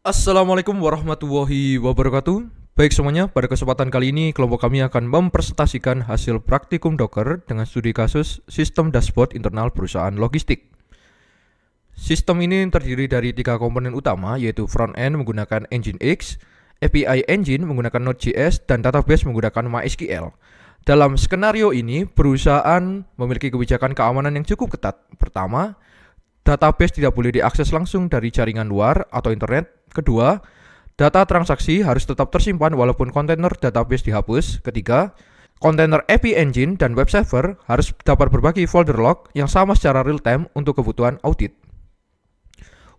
Assalamualaikum warahmatullahi wabarakatuh. Baik semuanya, pada kesempatan kali ini kelompok kami akan mempresentasikan hasil praktikum Docker dengan studi kasus sistem dashboard internal perusahaan logistik. Sistem ini terdiri dari 3 komponen utama, yaitu front-end menggunakan Nginx, API Engine menggunakan Node.js, dan database menggunakan MySQL. Dalam skenario ini, perusahaan memiliki kebijakan keamanan yang cukup ketat. Pertama, database tidak boleh diakses langsung dari jaringan luar atau internet. Kedua, data transaksi harus tetap tersimpan walaupun kontainer database dihapus. Ketiga, kontainer API Engine dan web server harus dapat berbagi folder log yang sama secara real time untuk kebutuhan audit.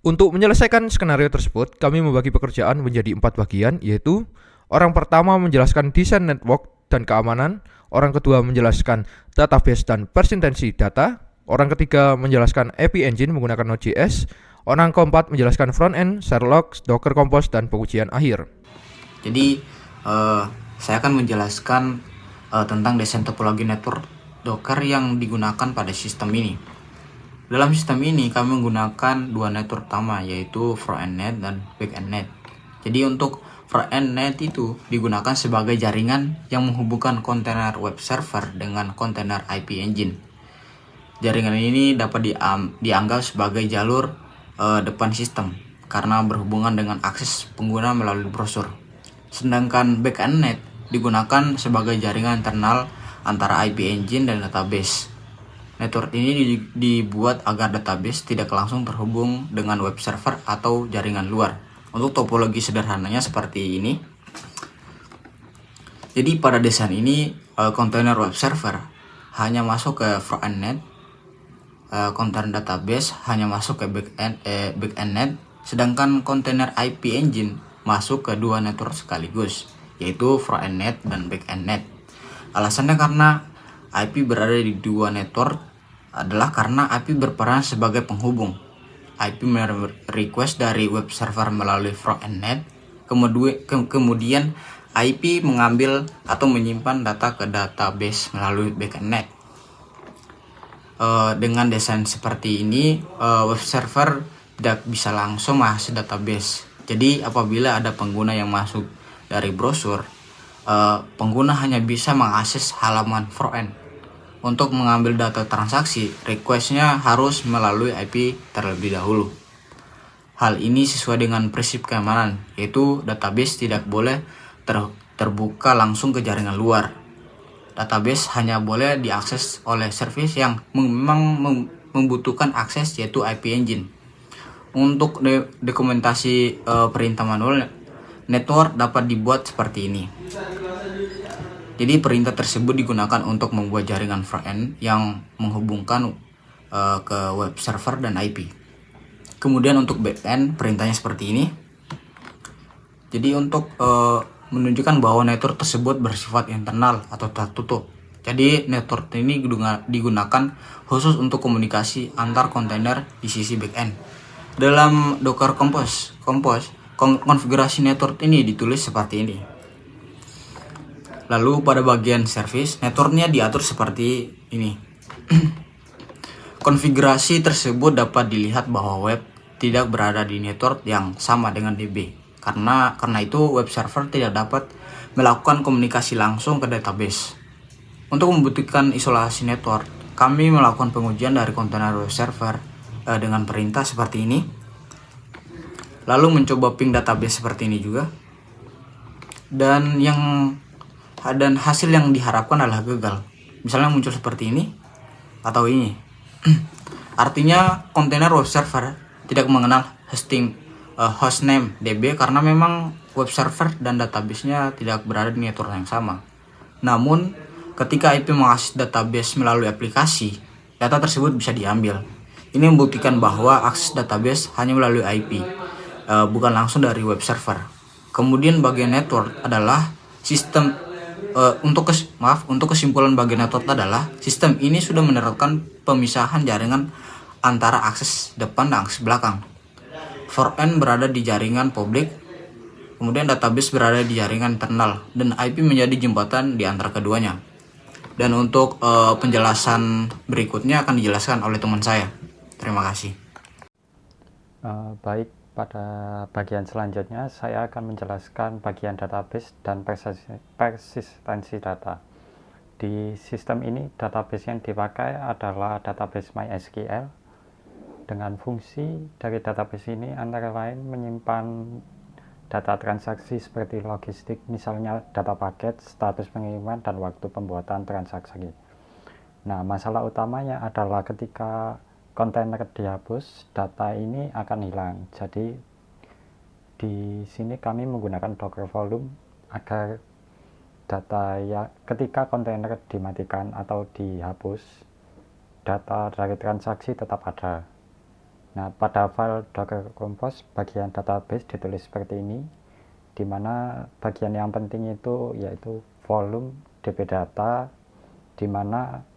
Untuk menyelesaikan skenario tersebut, kami membagi pekerjaan menjadi 4 bagian, yaitu orang pertama menjelaskan desain network dan keamanan, orang kedua menjelaskan database dan persistensi data, orang ketiga menjelaskan API Engine menggunakan Node.js, orang keempat menjelaskan front-end, share logs, Docker Compose, dan pengujian akhir. Jadi, saya akan menjelaskan tentang desain topologi network Docker yang digunakan pada sistem ini. Dalam sistem ini kami menggunakan 2 network utama, yaitu front-end net dan back-end net. Jadi untuk front-end net itu digunakan sebagai jaringan yang menghubungkan kontainer web server dengan kontainer IP Engine. Jaringan ini dapat dianggap sebagai jalur depan sistem karena berhubungan dengan akses pengguna melalui browser. Sedangkan back-end net digunakan sebagai jaringan internal antara IP Engine dan database. Network ini dibuat agar database tidak langsung terhubung dengan web server atau jaringan luar. Untuk topologi sederhananya seperti ini. Jadi pada desain ini kontainer web server hanya masuk ke front-end net, kontainer database hanya masuk ke back-end net, sedangkan kontainer IP Engine masuk ke 2 network sekaligus, yaitu front-end net dan back-end net. Alasannya karena IP berada di 2 network adalah karena IP berperan sebagai penghubung. IP menerima request dari web server melalui front-end net, kemudian IP mengambil atau menyimpan data ke database melalui back-end net. Dengan desain seperti ini, web server tidak bisa langsung mengakses database. Jadi apabila ada pengguna yang masuk dari browser, pengguna hanya bisa mengakses halaman front-end. Untuk mengambil data transaksi, request-nya harus melalui IP terlebih dahulu. Hal ini sesuai dengan prinsip keamanan, yaitu database tidak boleh terbuka langsung ke jaringan luar. Database hanya boleh diakses oleh service yang memang membutuhkan akses, yaitu IP Engine. Untuk dokumentasi perintah manual, network dapat dibuat seperti ini. Jadi perintah tersebut digunakan untuk membuat jaringan front-end yang menghubungkan ke web server dan IP. Kemudian untuk back-end perintahnya seperti ini. Jadi untuk menunjukkan bahwa network tersebut bersifat internal atau tertutup. Jadi network ini digunakan khusus untuk komunikasi antar kontainer di sisi back-end. Dalam Docker Compose, konfigurasi network ini ditulis seperti ini. Lalu pada bagian service, networknya diatur seperti ini. Konfigurasi tersebut dapat dilihat bahwa web tidak berada di network yang sama dengan DB. Karena itu web server tidak dapat melakukan komunikasi langsung ke database. Untuk membuktikan isolasi network, kami melakukan pengujian dari kontainer web server dengan perintah seperti ini. Lalu mencoba ping database seperti ini juga. Dan hasil yang diharapkan adalah gagal. Misalnya muncul seperti ini atau ini. Artinya kontainer web server tidak mengenal hostname DB karena memang web server dan database-nya tidak berada di network yang sama. Namun ketika IP mengakses database melalui aplikasi, data tersebut bisa diambil. Ini membuktikan bahwa akses database hanya melalui IP, bukan langsung dari web server. Kemudian bagian network adalah sistem. Untuk kesimpulan bagian network adalah sistem ini sudah menerapkan pemisahan jaringan antara akses depan dan akses belakang. Front-end berada di jaringan publik, kemudian database berada di jaringan internal, dan IP menjadi jembatan di antara keduanya. Dan untuk penjelasan berikutnya akan dijelaskan oleh teman saya. Terima kasih. Baik, Pada bagian selanjutnya, saya akan menjelaskan bagian database dan persistensi data. Di sistem ini, database yang dipakai adalah database MySQL. Dengan fungsi dari database ini antara lain menyimpan data transaksi seperti logistik, misalnya data paket, status pengiriman, dan waktu pembuatan transaksi. Nah, masalah utamanya adalah ketika kontainer dihapus, data ini akan hilang. Jadi di sini kami menggunakan Docker Volume agar data ketika kontainer dimatikan atau dihapus, data dari transaksi tetap ada. Nah, pada file Docker Compose bagian database ditulis seperti ini, di mana bagian yang penting itu yaitu volume db data, di mana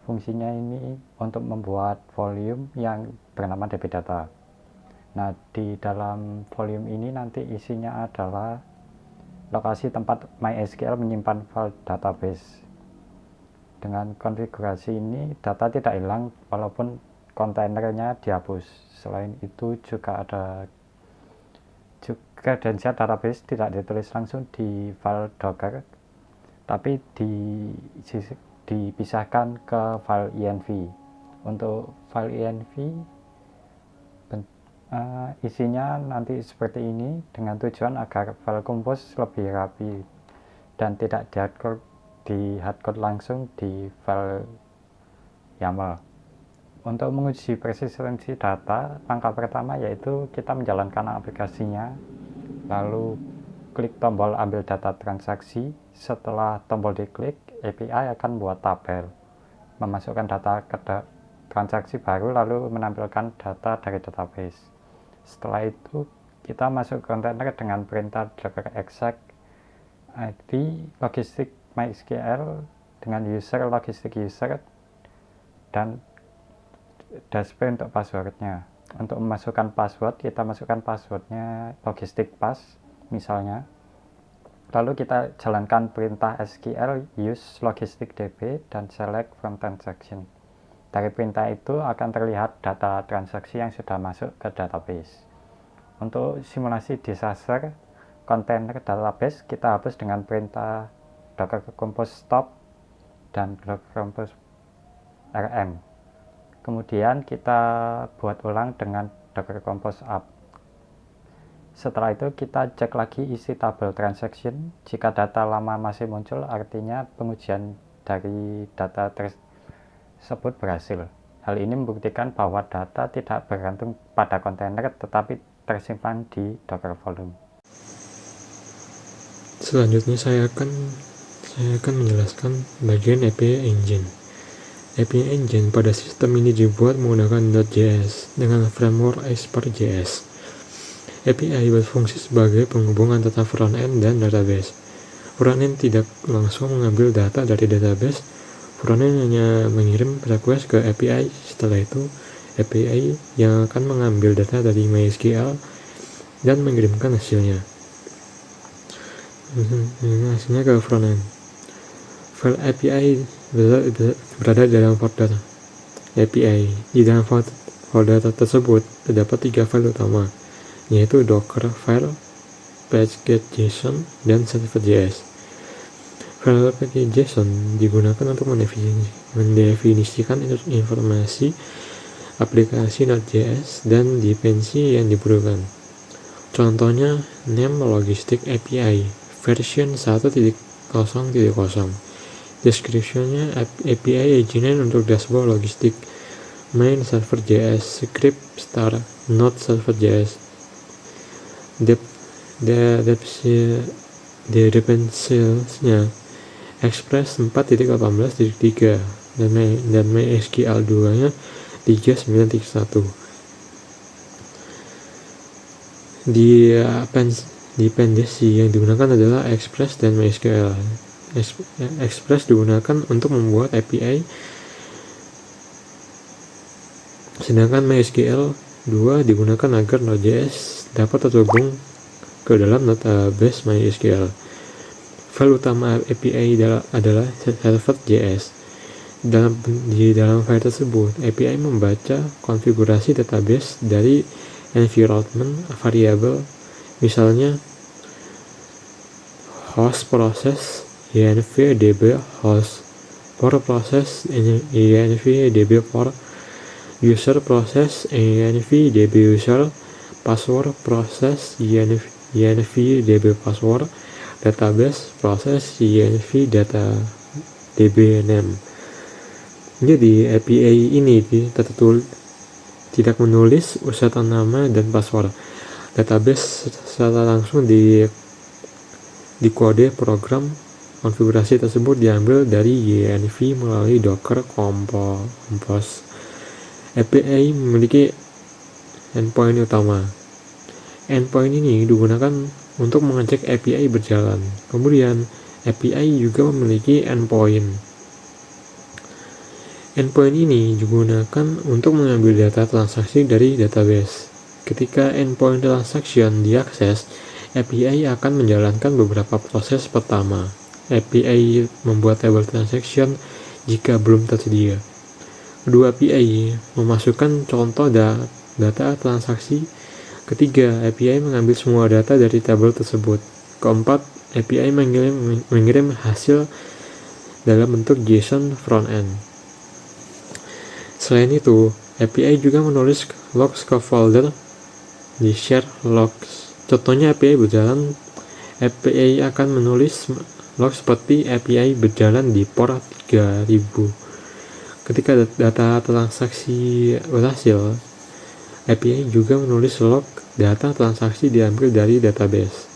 fungsinya ini untuk membuat volume yang bernama db data. Nah, di dalam volume ini nanti isinya adalah lokasi tempat MySQL menyimpan file database. Dengan konfigurasi ini, data tidak hilang walaupun kontainernya dihapus. Selain itu juga kredensial database tidak ditulis langsung di file Docker, tapi dipisahkan ke file env. Untuk file env isinya nanti seperti ini dengan tujuan agar file Compose lebih rapi dan tidak di hardcode langsung di file YAML. Untuk menguji persistensi data, langkah pertama yaitu kita menjalankan aplikasinya, lalu klik tombol ambil data transaksi. Setelah tombol diklik, API akan buat tabel, memasukkan data ke transaksi baru, lalu menampilkan data dari database. Setelah itu, kita masuk kontainer dengan perintah docker exec id logistik MySQL dengan user logistik user dan dashboard untuk passwordnya. Untuk memasukkan password, kita masukkan passwordnya logistik pass misalnya. Lalu kita jalankan perintah SQL use logistic db dan select from transaction. Dari perintah itu akan terlihat data transaksi yang sudah masuk ke database. Untuk simulasi disaster kontainer database, kita hapus dengan perintah docker compose stop dan docker compose rm. Kemudian kita buat ulang dengan docker compose up. Setelah itu kita cek lagi isi tabel transaction. Jika data lama masih muncul, artinya pengujian dari data tersebut berhasil. Hal ini membuktikan bahwa data tidak bergantung pada kontainer tetapi tersimpan di Docker Volume. Selanjutnya saya akan menjelaskan bagian API Engine. API Engine pada sistem ini dibuat menggunakan Node.js dengan framework Asper.js. API berfungsi sebagai penghubung antara frontend dan database. Frontend tidak langsung mengambil data dari database, frontend hanya mengirim request ke API. Setelah itu, API yang akan mengambil data dari MySQL dan mengirimkan hasilnya ke frontend. File API berada dalam folder API. Di dalam folder tersebut terdapat 3 file utama, yaitu Docker file, page.json, dan server.js. File page.json digunakan untuk mendefinisikan informasi aplikasi Node.js dan dependensi yang diperlukan. Contohnya, name logistic API version 1.0.0. Description-nya API agent untuk dashboard logistik, main server.js, script start node server.js. Dependencies-nya Express 4.18.3 dan MySQL 2-nya 3.9.1. Dependensi yang digunakan adalah Express dan MySQL. Express digunakan untuk membuat API, sedangkan MySQL 2 digunakan agar Node.js dapat terhubung ke dalam database MySQL. File utama API adalah server.js. Di dalam file tersebut, API membaca konfigurasi database dari environment variable, misalnya host process env db host, for process env db for user process env db user, password process env db password, database process env data db name. Jadi API ini tidak menulis usertan nama dan password database secara langsung di kode program. Konfigurasi tersebut diambil dari env melalui Docker Compose. API memiliki endpoint utama. Endpoint ini digunakan untuk mengecek API berjalan. Kemudian API juga memiliki endpoint. Endpoint ini digunakan untuk mengambil data transaksi dari database. Ketika endpoint transaction diakses, API akan menjalankan beberapa proses. Pertama, API membuat table transaction jika belum tersedia. Kedua, API memasukkan contoh data transaksi. Ketiga, API mengambil semua data dari tabel tersebut. Keempat, API mengirim hasil dalam bentuk JSON frontend. Selain itu, API juga menulis logs ke folder di share logs. Contohnya API berjalan, API akan menulis log seperti API berjalan di port 3000. Ketika data transaksi berhasil, API juga menulis log data transaksi diambil dari database.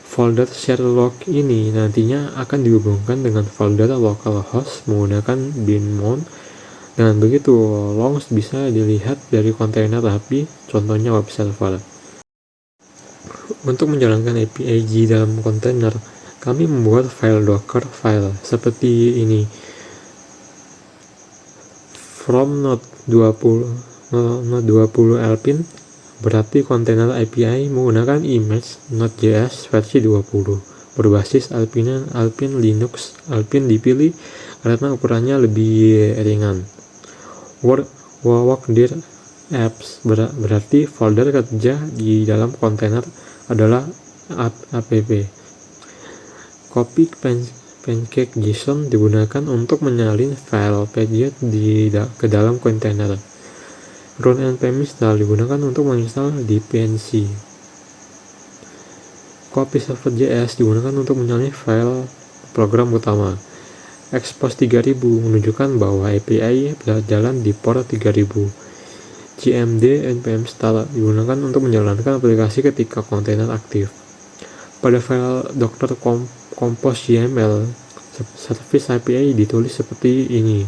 Folder share log ini nantinya akan dihubungkan dengan folder localhost menggunakan bean-mount. Dengan begitu, logs bisa dilihat dari kontainer API, contohnya web server. Untuk menjalankan API di dalam kontainer, kami membuat file Docker file seperti ini. From node 20 Alpine berarti kontainer API menggunakan image Node.js versi 20 berbasis Alpine Linux. Alpine dipilih karena ukurannya lebih ringan. Workdir apps berarti folder kerja di dalam kontainer adalah app. Copy pancake JSON digunakan untuk menyalin file paget ke dalam kontainer. Run npm install digunakan untuk menginstal dependency. Copy server.js digunakan untuk menyalin file program utama. Expose 3000 menunjukkan bahwa API berjalan di port 3000. cmd npm install digunakan untuk menjalankan aplikasi ketika kontainer aktif. Pada file Docker Compose YAML, service API ditulis seperti ini.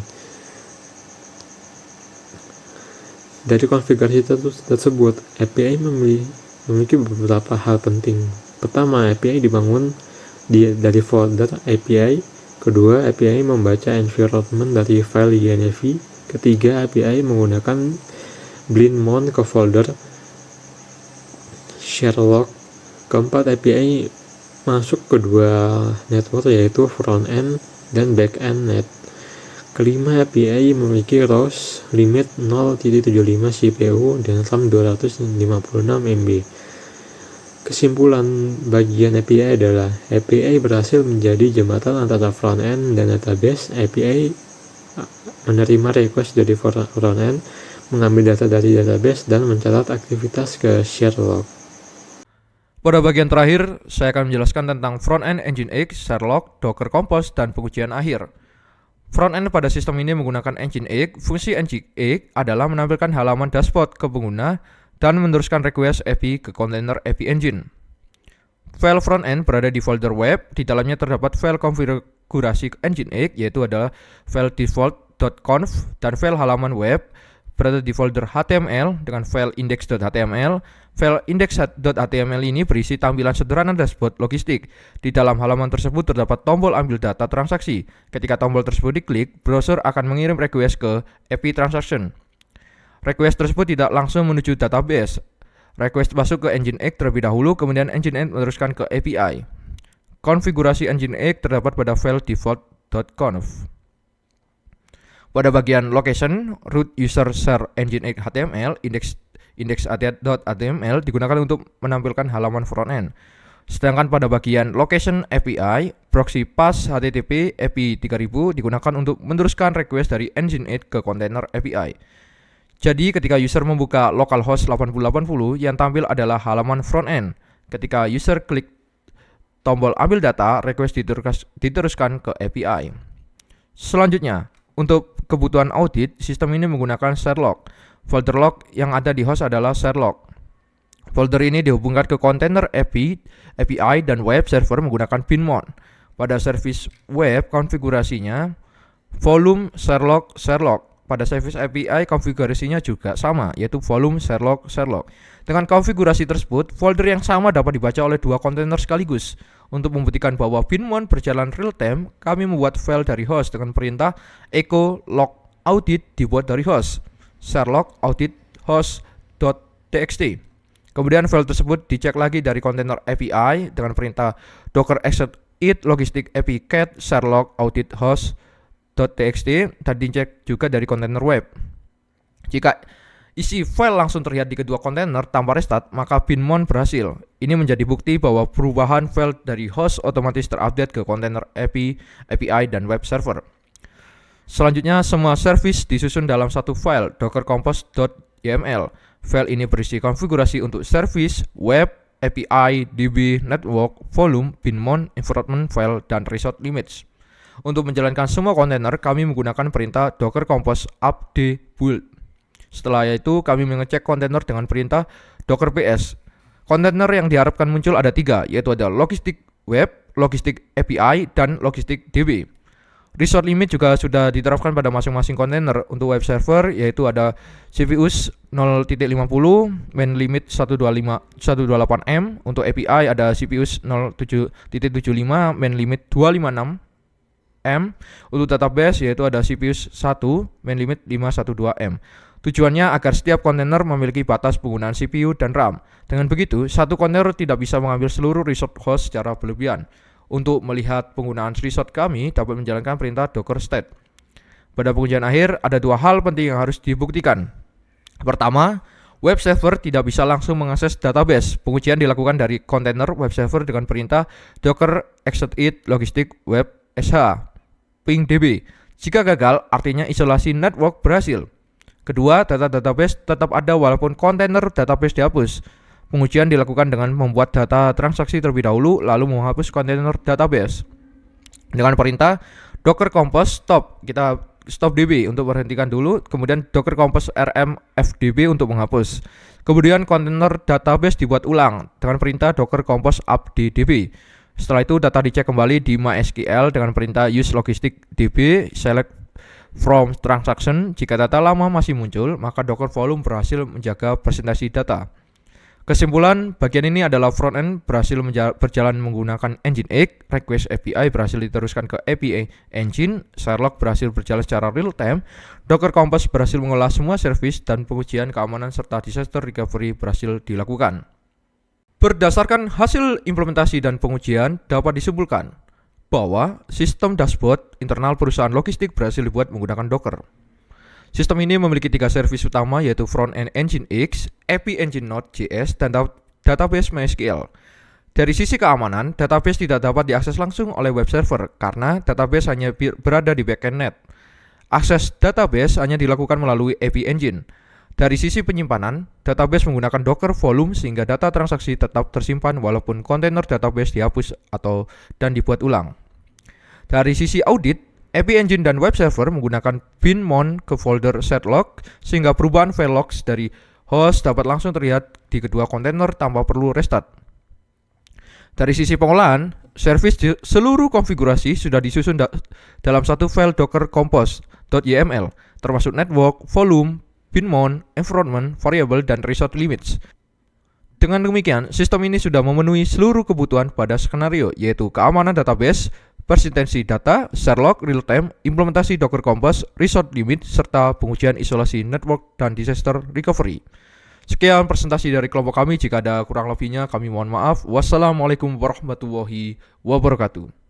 Dari konfigurasi tersebut, API memiliki beberapa hal penting. Pertama, API dibangun dari folder API. Kedua, API membaca environment dari file YNV. Ketiga, API menggunakan bean-mount ke folder share log. Keempat, API masuk ke dua network yaitu front-end dan back-end net. Kelima, API memiliki ROS limit 0.75 CPU dan RAM 256 MB. Kesimpulan bagian API adalah API berhasil menjadi jembatan antara front-end dan database. API menerima request dari front-end, mengambil data dari database, dan mencatat aktivitas ke share log. Pada bagian terakhir, saya akan menjelaskan tentang front-end Nginx, share log, Docker Compose, dan pengujian akhir. Front-end pada sistem ini menggunakan Nginx. Fungsi Nginx adalah menampilkan halaman dashboard ke pengguna dan meneruskan request API ke kontainer API Engine. File front-end berada di folder web. Di dalamnya terdapat file konfigurasi Nginx, yaitu adalah file default.conf, dan file halaman web berada di folder HTML dengan file index.html. File index.html ini berisi tampilan sederhana dashboard logistik. Di dalam halaman tersebut terdapat tombol ambil data transaksi. Ketika tombol tersebut diklik, browser akan mengirim request ke API transaction. Request tersebut tidak langsung menuju database. Request masuk ke Nginx terlebih dahulu, kemudian Nginx meneruskan ke API. Konfigurasi Nginx terdapat pada file default.conf. Pada bagian location, root user share Nginx HTML, index.html digunakan untuk menampilkan halaman front-end. Sedangkan pada bagian location API, proxy path HTTP API 3000 digunakan untuk meneruskan request dari Nginx ke kontainer API. Jadi ketika user membuka localhost 8080 yang tampil adalah halaman front-end. Ketika user klik tombol ambil data, request diteruskan ke API. Selanjutnya, untuk kebutuhan audit, sistem ini menggunakan share log. Folder log yang ada di host adalah share log. Folder ini dihubungkan ke kontainer API dan web server menggunakan binmon. Pada service web konfigurasinya volume share log. Pada service API konfigurasinya juga sama, yaitu volume share log. Dengan konfigurasi tersebut, folder yang sama dapat dibaca oleh dua kontainer sekaligus. Untuk membuktikan bahwa binmon berjalan real time, kami membuat file dari host dengan perintah echo log audit dibuat dari host share log audit host.txt. Kemudian file tersebut dicek lagi dari kontainer API dengan perintah docker execute it logistic api cat share log audit host.txt dan dicek juga dari kontainer web. Jika isi file langsung terlihat di kedua kontainer tanpa restart, maka binmon berhasil. Ini menjadi bukti bahwa perubahan file dari host otomatis terupdate ke kontainer API dan web server. Selanjutnya, semua service disusun dalam satu file dockercompose.yml. File ini berisi konfigurasi untuk service, web, API, DB, network, volume, binmon, environment file, dan resort limits. Untuk menjalankan semua kontainer, kami menggunakan perintah docker compose update build. Setelah itu, kami mengecek kontainer dengan perintah docker ps. Kontainer yang diharapkan muncul ada 3, yaitu ada logistik web, logistik API, dan logistik DB. Resort limit juga sudah diterapkan pada masing-masing kontainer. Untuk web server yaitu ada CVUs 0.50, main limit 128M. Untuk API ada CPUs 0.75, main limit 256M. Untuk database yaitu ada CPUs 1, main limit 512M. Tujuannya agar setiap kontainer memiliki batas penggunaan CPU dan RAM. Dengan begitu, satu kontainer tidak bisa mengambil seluruh resource host secara berlebihan. Untuk melihat penggunaan resource kami dapat menjalankan perintah docker state. Pada pengujian akhir, ada 2 hal penting yang harus dibuktikan. Pertama, web server tidak bisa langsung mengakses database. Pengujian dilakukan dari kontainer web server dengan perintah docker execute it logistic web sh pingdb. Jika gagal, artinya isolasi network berhasil. Kedua, data database tetap ada walaupun kontainer database dihapus. Pengujian dilakukan dengan membuat data transaksi terlebih dahulu, lalu menghapus kontainer database. Dengan perintah docker compose stop, kita stop db untuk berhentikan dulu, kemudian docker compose rm fdb untuk menghapus. Kemudian kontainer database dibuat ulang dengan perintah docker compose update db. Setelah itu data dicek kembali di MySQL dengan perintah use logistic db select from transaction. Jika data lama masih muncul, maka docker volume berhasil menjaga presentasi data. Kesimpulan, bagian ini adalah front-end berhasil berjalan menggunakan Nginx, request API berhasil diteruskan ke API engine, Sherlock berhasil berjalan secara real-time, Docker Compose berhasil mengolah semua service, dan pengujian keamanan serta disaster recovery berhasil dilakukan. Berdasarkan hasil implementasi dan pengujian, dapat disimpulkan bahwa sistem dashboard internal perusahaan logistik berhasil dibuat menggunakan Docker. Sistem ini memiliki 3 service utama, yaitu front-end Nginx, API Engine Node.js, dan database MySQL. Dari sisi keamanan, database tidak dapat diakses langsung oleh web server karena database hanya berada di backend net. Akses database hanya dilakukan melalui API Engine. Dari sisi penyimpanan, database menggunakan Docker volume sehingga data transaksi tetap tersimpan walaupun kontainer database dihapus dan dibuat ulang. Dari sisi audit, API Engine dan web server menggunakan binmon ke folder set log sehingga perubahan file logs dari host dapat langsung terlihat di kedua kontainer tanpa perlu restart. Dari sisi pengolahan, service seluruh konfigurasi sudah disusun dalam satu file docker compose.yml termasuk network, volume, binmon, environment, variable, dan resort limits. Dengan demikian, sistem ini sudah memenuhi seluruh kebutuhan pada skenario, yaitu keamanan database, persistensi data, Sherlock real-time, implementasi Docker Compose, resort limit, serta pengujian isolasi network dan disaster recovery. Sekian presentasi dari kelompok kami. Jika ada kurang lebihnya, kami mohon maaf. Wassalamualaikum warahmatullahi wabarakatuh.